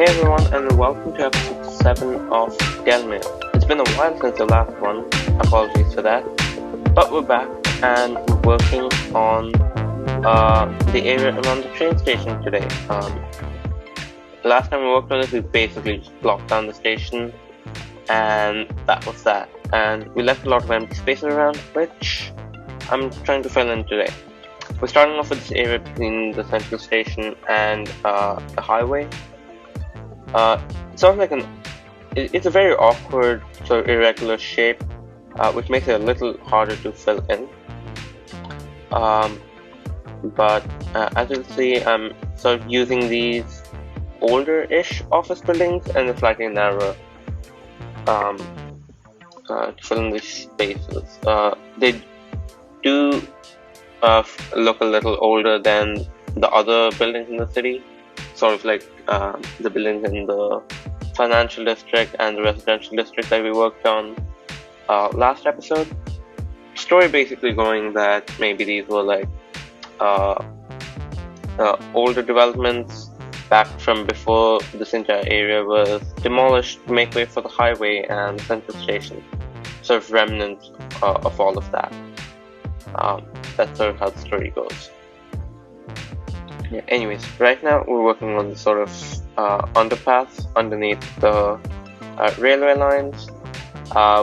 Hey everyone, and welcome to episode 7 of Delmere. It's been a while since the last one, apologies for that. But we're back and we're working on the area around the train station today. Last time we worked on it, we basically just blocked down the station, and that was that. And we left a lot of empty spaces around, which I'm trying to fill in today. We're starting off with this area between the central station and the highway. It's sort of like it's a very awkward, sort of irregular shape, which makes it a little harder to fill in. But as you'll see, I'm sort of using these older-ish office buildings and a slightly narrower to fill in these spaces. They do look a little older than the other buildings in the city, sort of like the buildings in the financial district and the residential district that we worked on last episode. Story basically going that maybe these were like older developments back from before this entire area was demolished to make way for the highway and the central station, sort of remnants of all of that. That's sort of how the story goes. Yeah, anyways, right now we're working on the sort of underpass underneath the railway lines,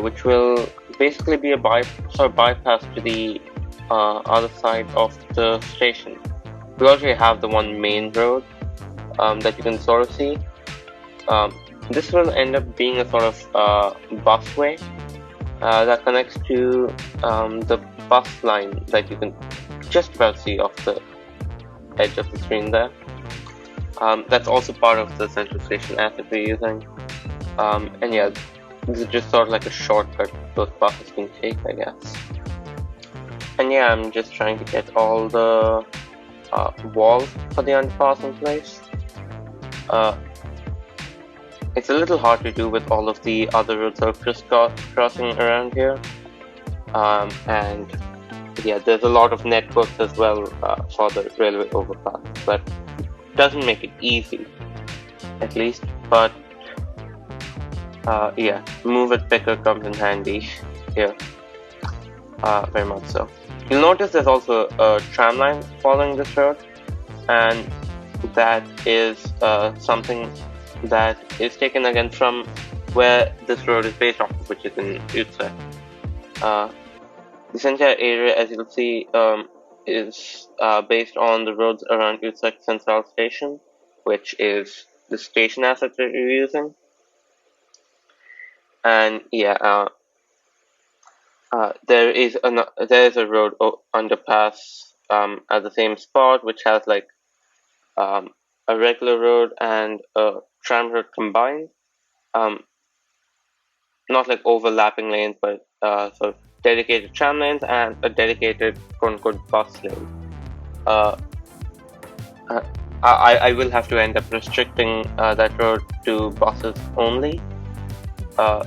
which will basically be a bypass to the other side of the station. We already have the one main road that you can sort of see. This will end up being a sort of busway that connects to the bus line that you can just about see off the edge of the screen there. That's also part of the central station asset we're using. And yeah, this is just sort of like a shortcut those buses can take, I guess. And yeah, I'm just trying to get all the walls for the underpass in place. It's a little hard to do with all of the other roads sort of crisscrossing around here. And yeah, there's a lot of networks as well for the railway overpass, but doesn't make it easy, at least. But yeah, move it picker comes in handy here, very much so. You'll notice there's also a tram line following this road, and that is something that is taken again from where this road is based off of, which is in Zürich. This entire area, as you'll see, is based on the roads around Zürich Central Station, which is the station asset that you're using. And yeah, there is a road underpass at the same spot, which has like a regular road and a tram road combined. Not like overlapping lanes, but sort of dedicated tram lanes and a dedicated quote-unquote bus lane. I will have to end up restricting that road to buses only. But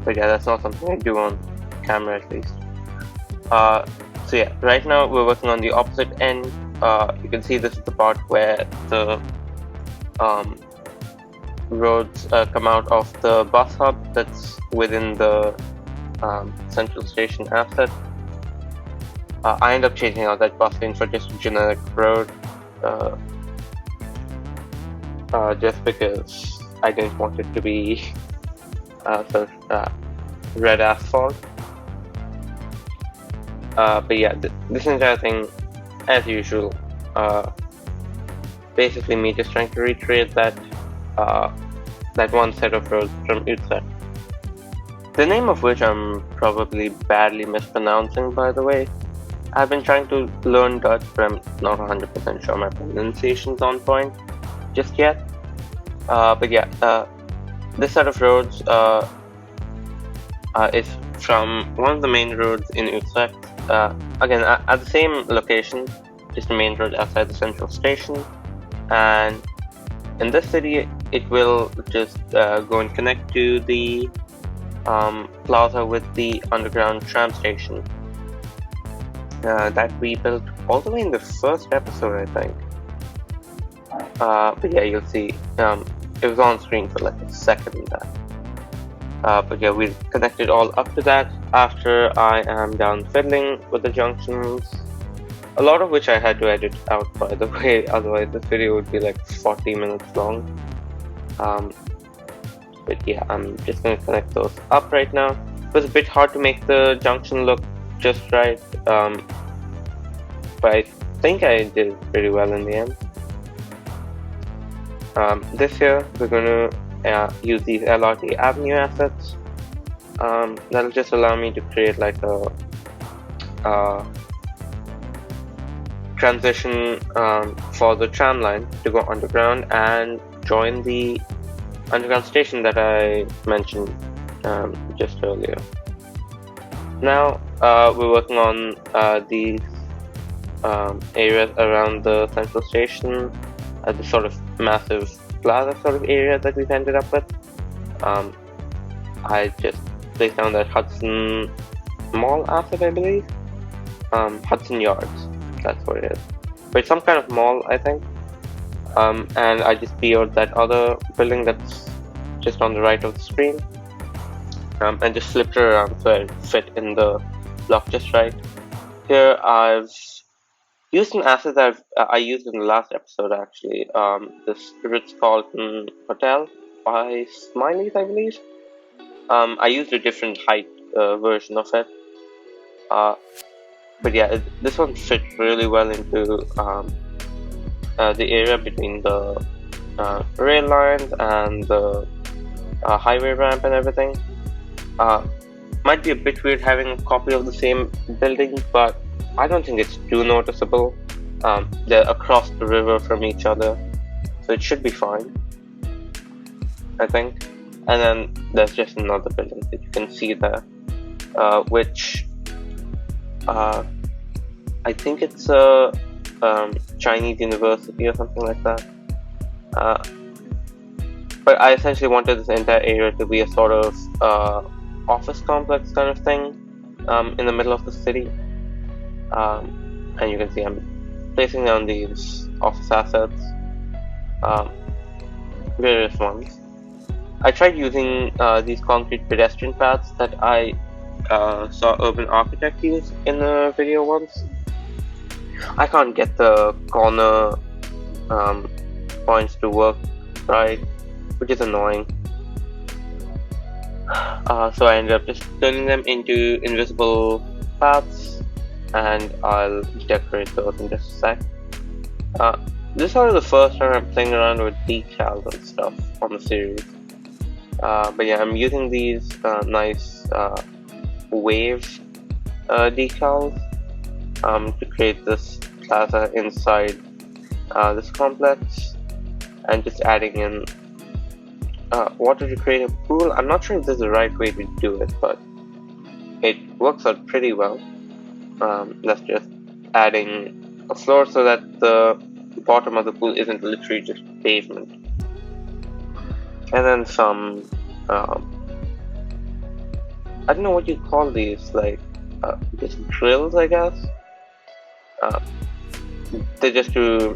yeah, that's not something I do on camera at least. So yeah, right now we're working on the opposite end. You can see this is the part where the roads come out of the bus hub that's within the central station asset. I end up changing out that bus lane for just a generic road, just because I didn't want it to be red asphalt. But yeah, this entire thing, as usual, basically me just trying to recreate that one set of roads from Utrecht. The name of which I'm probably badly mispronouncing, by the way. I've been trying to learn Dutch, but I'm not 100% sure my pronunciation's on point just yet. But yeah, this set of roads is from one of the main roads in Utrecht. Again, at the same location, just the main road outside the central station. And in this city, it will just go and connect to the Plaza with the underground tram station that we built all the way in the first episode, I think. But yeah, you'll see it was on screen for like a second there. But yeah, we connected all up to that after I am done fiddling with the junctions. A lot of which I had to edit out, by the way, otherwise this video would be like 40 minutes long. But yeah, I'm just going to connect those up right now. It was a bit hard to make the junction look just right, but I think I did pretty well in the end. This year, we're going to use these LRT Avenue assets. That'll just allow me to create like a transition for the tram line to go underground and join the underground station that I mentioned just earlier. Now we're working on these areas around the central station, the sort of massive plaza sort of area that we've ended up with. I just placed down that Hudson Mall asset, I believe. Hudson Yards, that's what it is. But it's some kind of mall, I think. And I just PO'd that other building that's just on the right of the screen. And just flipped it around so it fit in the block just right. Here I've used an asset that I used in the last episode actually. This Ritz-Carlton Hotel by Smiley's, I believe. I used a different height version of it. But yeah, this one fit really well into the area between the rail lines and the highway ramp and everything. Might be a bit weird having a copy of the same building, but I don't think it's too noticeable. They're across the river from each other, so it should be fine, I think. And then there's just another building that you can see there, which I think it's a Chinese university or something like that. But I essentially wanted this entire area to be a sort of office complex kind of thing in the middle of the city. And you can see I'm placing down these office assets, various ones. I tried using these concrete pedestrian paths that I saw Urban Architect use in a video once. I can't get the corner points to work right, which is annoying. So I ended up just turning them into invisible paths, and I'll decorate those in just a sec. This is sort of the first time I'm playing around with decals and stuff on the series. But yeah, I'm using these nice wave decals to create this plaza inside this complex, and just adding in water to create a pool. I'm not sure if this is the right way to do it, but it works out pretty well. That's just adding a floor so that the bottom of the pool isn't literally just pavement. And then some, I don't know what you call these, like, just drills, I guess. They're just to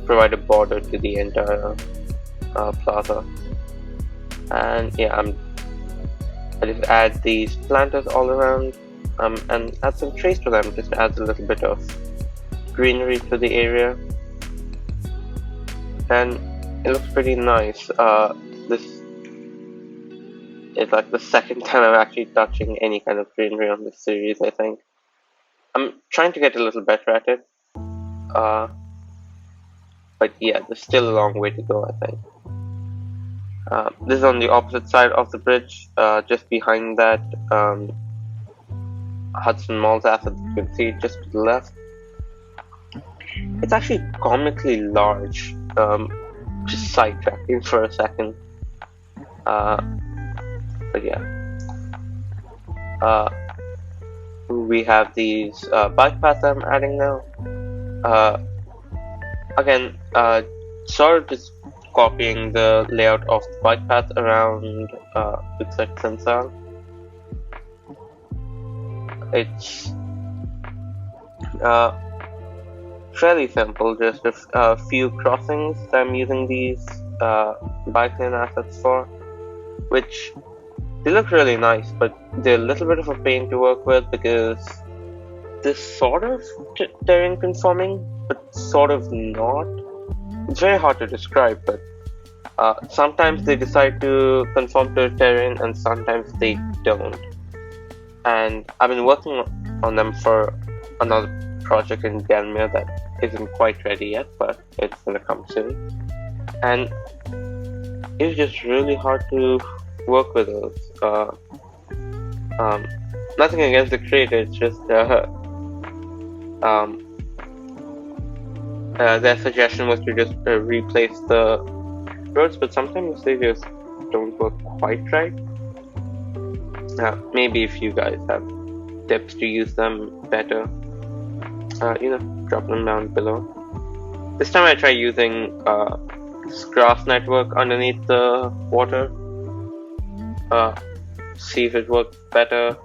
provide a border to the entire plaza. And yeah, I just add these planters all around, and add some trees to them. Just adds a little bit of greenery to the area, and it looks pretty nice. This is like the second time I'm actually touching any kind of greenery on this series, I think. I'm trying to get a little better at it. But yeah, there's still a long way to go, I think. This is on the opposite side of the bridge, just behind that Hudson Mall's asset. You can see it just to the left. It's actually comically large. Just sidetracking for a second. But yeah. We have these bike paths I'm adding now. Again, sort of just copying the layout of the bike path around Utrecht. It's fairly simple, just a few crossings. I'm using these bike lane assets for, which they look really nice, but they're a little bit of a pain to work with because they're sort of terrain conforming, but sort of not. It's very hard to describe, but sometimes they decide to conform to terrain and sometimes they don't. And I've been working on them for another project in Delmere that isn't quite ready yet, but it's gonna come soon. And it's just really hard to work with those. Nothing against the creator, it's just their suggestion was to just replace the roads, but sometimes they just don't work quite right. Maybe if you guys have tips to use them better, drop them down below. This time I try using this grass network underneath the water. See if it works better.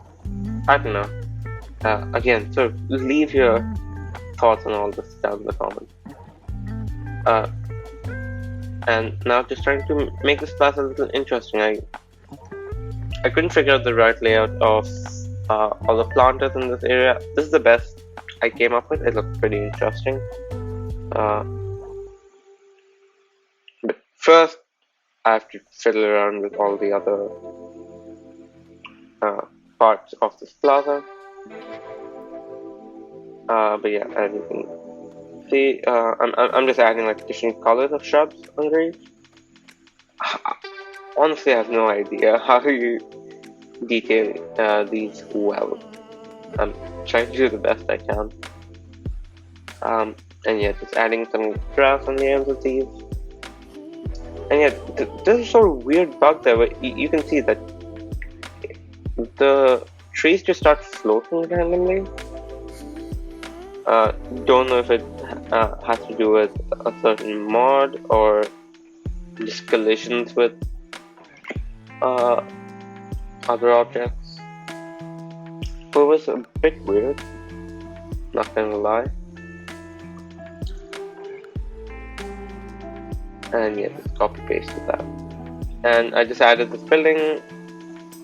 I don't know. Again, so leave your thoughts on all this down in the comments. And now just trying to make this plaza a little interesting. I couldn't figure out the right layout of all the planters in this area. This is the best I came up with. It looks pretty interesting. But first, I have to fiddle around with all the other parts of this plaza. But yeah, as you can see, I'm just adding like different colors of shrubs underneath. Honestly, I have no idea how you detail these well. I'm trying to do the best I can. And yeah, just adding some grass on the ends of these. And yeah, there's a sort of weird bug there where you can see that the trees just start floating randomly. Don't know if it has to do with a certain mod or just collisions with other objects. It was a bit weird, not gonna lie. And yeah, just copy pasted that. And I just added the filling,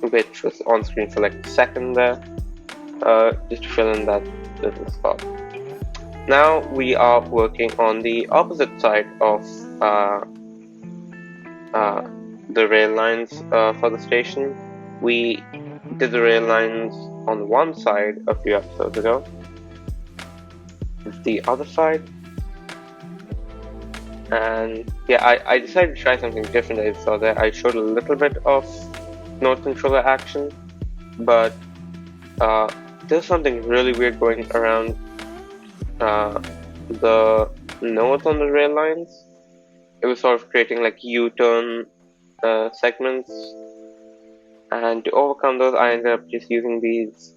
which was on screen for like a second there, just to fill in that little spot. Now we are working on the opposite side of the rail lines for the station. We did the rail lines on one side a few episodes ago. The other side. And yeah, I decided to try something different. I saw that I showed a little bit of node controller action, but there's something really weird going around the nodes on the rail lines. It was sort of creating like U-turn segments, and to overcome those I ended up just using these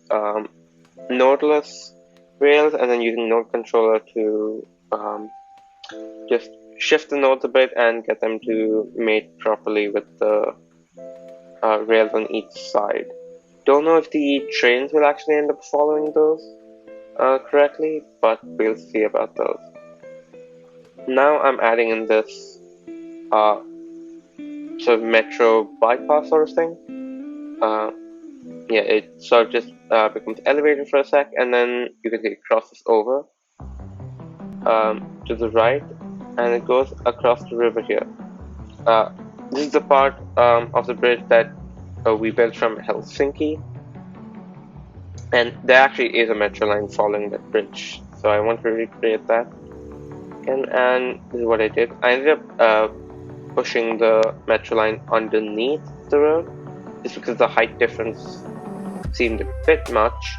nodeless rails and then using node controller to just shift the nodes a bit and get them to mate properly with the rails on each side. Don't know if the trains will actually end up following those correctly, but we'll see about those. Now I'm adding in this sort of metro bypass sort of thing. Yeah, it sort of just becomes elevated for a sec, and then you can see it crosses over to the right, and it goes across the river here. This is the part of the bridge that we built from Helsinki, and there actually is a metro line following that bridge, so I want to recreate that. And this is what I did. I ended up pushing the metro line underneath the road, just because the height difference seemed a bit much.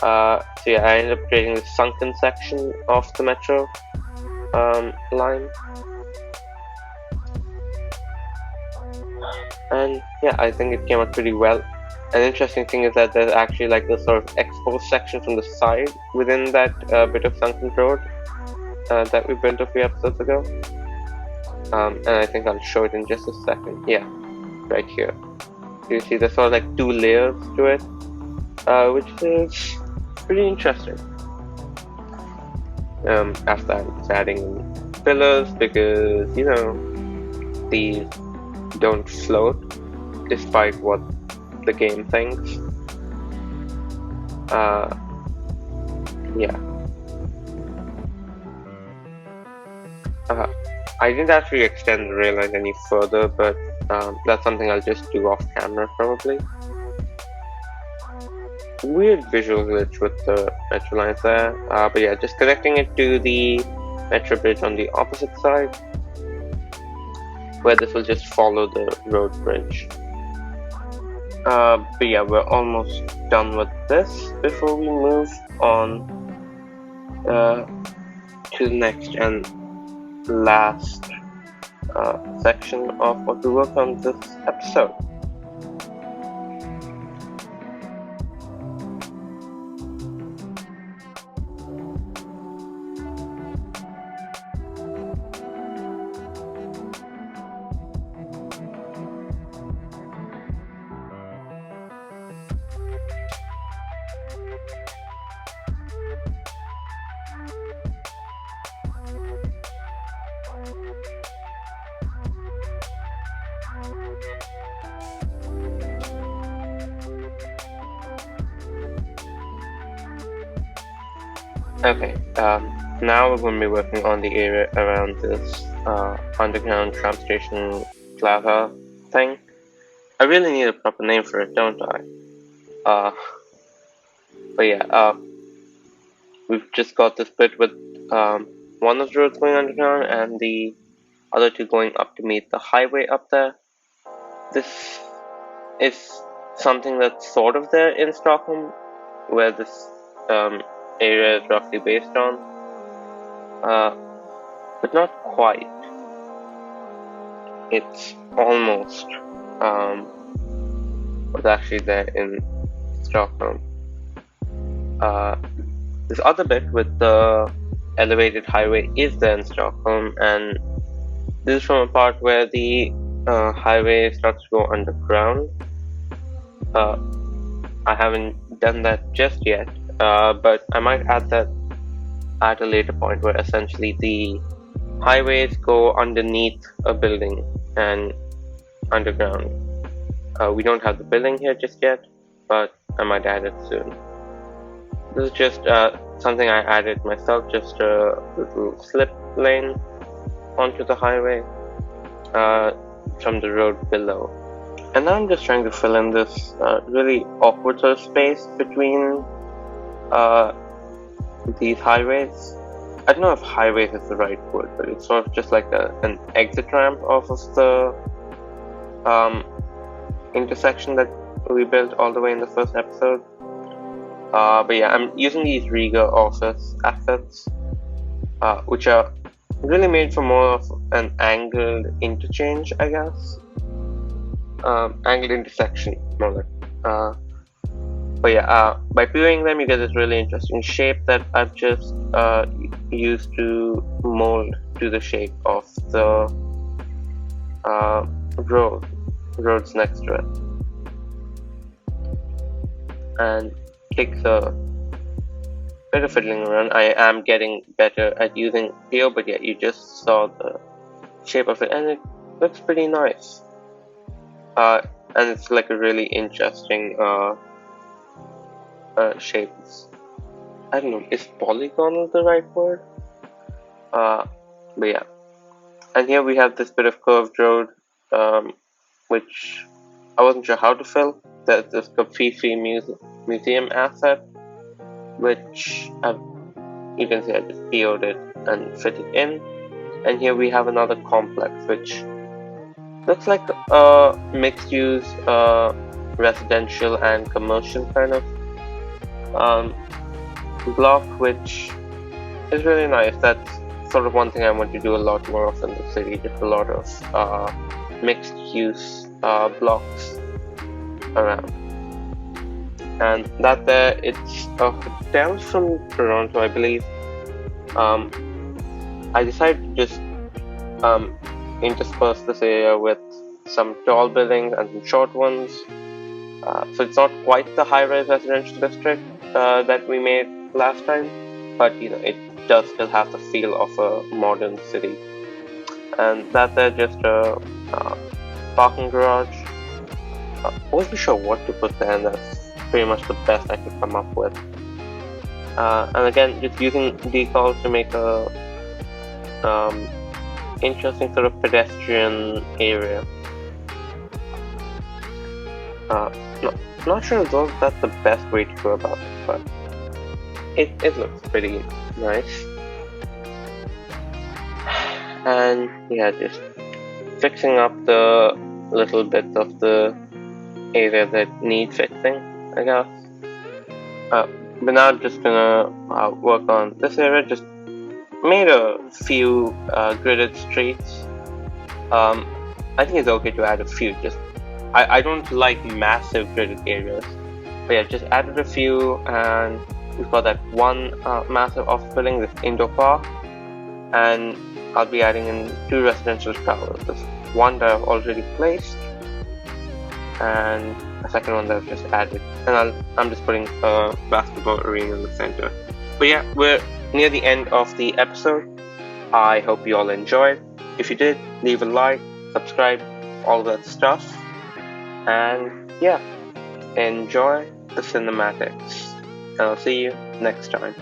So yeah, I ended up creating this sunken section of the metro line. And yeah, I think it came out pretty well. An interesting thing is that there's actually like this sort of exposed section from the side within that bit of sunken road that we built a few episodes ago. And I think I'll show it in just a second. Yeah, right here. You see there's sort of like two layers to it, which is pretty interesting. After that, I'm just adding pillars because, you know, these don't float, despite what the game thinks. Yeah. I didn't actually extend the rail line any further, but that's something I'll just do off camera probably. Weird visual glitch with the metro lines there, but yeah, just connecting it to the metro bridge on the opposite side, where this will just follow the road bridge. But yeah, we're almost done with this before we move on to the next and last section of what we worked on this episode. Okay, now we're going to be working on the area around this underground tram station plaza thing. I really need a proper name for it, don't I? But yeah, we've just got this bit with one of the roads going underground and the other two going up to meet the highway up there. This is something that's sort of there in Stockholm, where this area is roughly based on, but not quite. It's almost what's actually there in Stockholm. This other bit with the elevated highway is there in Stockholm, and this is from a part where the highway starts to go underground. I haven't done that just yet, but I might add that at a later point, where essentially the highways go underneath a building and underground. We don't have the building here just yet, but I might add it soon. This is just something I added myself, just a little slip lane onto the highway from the road below. And now I'm just trying to fill in this really awkward sort of space between these highways. I don't know if highways is the right word, but it's sort of just like an exit ramp off of the intersection that we built all the way in the first episode. But yeah, I'm using these Riga office assets, which are really made for more of an angled interchange, I guess. Angled intersection, more like. But yeah, by viewing them, you get this really interesting shape that I've just used to mold to the shape of the roads next to it. And takes a bit of fiddling around. I am getting better at using Pio, but yeah, you just saw the shape of it, and it looks pretty nice. And it's like a really interesting shape. I don't know, is polygonal the right word? But yeah. And here we have this bit of curved road, which I wasn't sure how to fill. There's this Caprifi museum asset, which you can see I just PO'd it and fit it in. And here we have another complex, which looks like a mixed-use residential and commercial kind of block, which is really nice. That's sort of one thing I want to do a lot more of in the city, just a lot of mixed-use blocks around. And that there, it's a hotel from Toronto, I believe. I decided to just intersperse this area with some tall buildings and some short ones. So it's not quite the high-rise residential district that we made last time, but you know, it does still have the feel of a modern city. and that there just a parking garage. Wasn't sure what to put there, and that's pretty much the best I could come up with. And again, just using decals to make a interesting sort of pedestrian area. Not sure though that's the best way to go about it, but it looks pretty nice. And yeah, just fixing up the little bits of the area that need fixing, I guess. But now I'm just gonna work on this area. Just made a few gridded streets. I think it's okay to add a few. Just I don't like massive gridded areas, but yeah, just added a few, and we've got that one massive office building, this indoor park, and I'll be adding in 2 residential towers. There's one that I've already placed, and a second one that I've just added, and I'm just putting a basketball arena in the center. But yeah, we're near the end of the episode. I hope you all enjoyed. If you did, leave a like, subscribe, all that stuff. And yeah, enjoy the cinematics. And I'll see you next time.